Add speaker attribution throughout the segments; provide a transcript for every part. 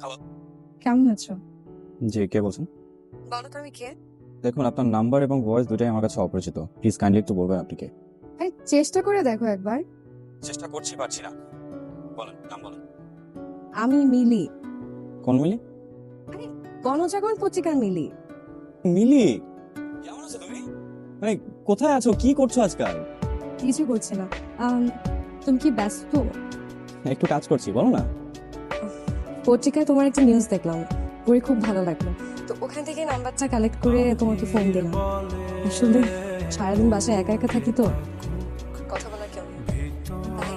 Speaker 1: Hello.
Speaker 2: কেমন আছো?
Speaker 1: জি, কে বলছেন?
Speaker 2: বলো তো আমি কে?
Speaker 1: দেখুন, আপনার নাম্বার এবং ভয়েস দুটাই আমার কাছে অপরিচিত। প্লিজ কাইন্ডলি একটু বলবেন আপনি কে?
Speaker 2: ভাই চেষ্টা করে দেখো একবার।
Speaker 1: চেষ্টা করছি, পারছি না। বলেন, নাম বলেন।
Speaker 2: আমি মিলি।
Speaker 1: কোন মিলি?
Speaker 2: আরে গণজাগরণ পত্রিকার মিলি।
Speaker 1: মিলি, কেমন আছো তুমি? মানে কোথায় আছো, কি করছো আজকাল?
Speaker 2: কিছু করছি না। তুমি কি ব্যস্ত?
Speaker 1: একটু কাজ করছি, বলো না।
Speaker 2: পত্রিকায় তোমার একটা নিউজ দেখলাম, পড়ে খুব ভালো লাগলো। তো ওখান থেকে নাম্বারটা কালেক্ট করে তোমাকে ফোন দিলাম। আসলে সারাদিন বাসায় একা একা থাকি তো, কথা বলার কেউ নেই। তাই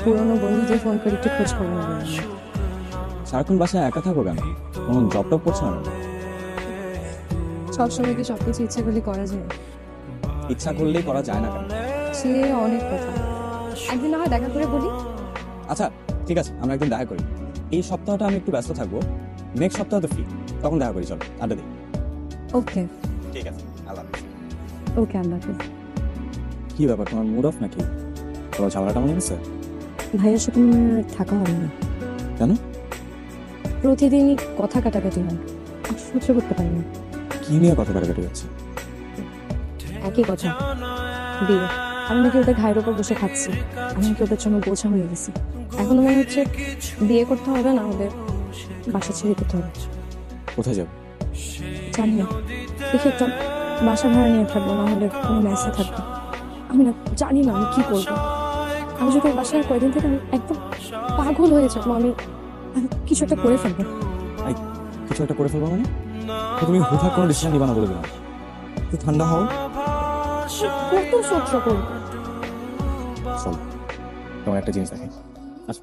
Speaker 2: পুরোনো বন্ধুদের ফোন করে একটু খোঁজ খবর নিলাম।
Speaker 1: সারাক্ষণ বাসায় একা থাকো কেন? কোনো জব টপ করছো না?
Speaker 2: সবসময় কি সবকিছু ইচ্ছা করলে করা যায়?
Speaker 1: ইচ্ছা করলেই করা যায় না কেন?
Speaker 2: সে অনেক কথা, একদিন না হয় দেখা করে বলি।
Speaker 1: আচ্ছা, ঠিক আছে, আমরা একদিন দেখা করি। এই সপ্তাহটা আমি একটু ব্যস্ত থাকবো, নেক্সট সপ্তাহ তো ফ্রি, তখন দেখা করি, চলো আড্ডা দিই।
Speaker 2: ওকে
Speaker 1: ঠিক আছে, আল্লাহ হাফেজ।
Speaker 2: ওকে, আল্লাহ হাফেজ।
Speaker 1: কি ব্যাপার, তোমার মুড অফ নাকি? তোমার ঝামেলাটা মনে গেছে?
Speaker 2: ভাইয়ের সাথে আমার থাকা হয় না।
Speaker 1: কেন?
Speaker 2: প্রতিদিনই কথা কাটাকাটি হয়, আর সহ্য করতে পারি না।
Speaker 1: কি নিয়ে কথা কাটাকাটি হচ্ছে?
Speaker 2: একই কথা, বিয়ে। আমি নাকি ওদের ঘায়ের ওপর বসে খাচ্ছি, আমি নাকি ওদের জন্য বোঝা হয়ে গেছি। এখন মনে হচ্ছে বিয়ে করতে হবে, না হলে বাসা ছেড়ে দিতে হবে।
Speaker 1: কোথায় যাবো?
Speaker 2: জানি না, দেখি একটা বাসা ভাড়া নিয়ে থাকবো, না হলে কোনো মেসে থাকবো। আমি না জানি না আমি কি করবো। আমি যদি ওর বাসায় কয়দিন থেকে আমি একদম পাগল হয়ে যাবো। আমি আমি কিছু একটা করে ফেলবো।
Speaker 1: কিছু একটা করে ফেলবো মানে? তো তুমি হুটহাট কোনো ডিসিশন নিবা না বলে দিলাম। একটু ঠান্ডা হও।
Speaker 2: কত সহ্য করবো।
Speaker 1: চল, তোমার একটা জিনিস দেখে। আচ্ছা।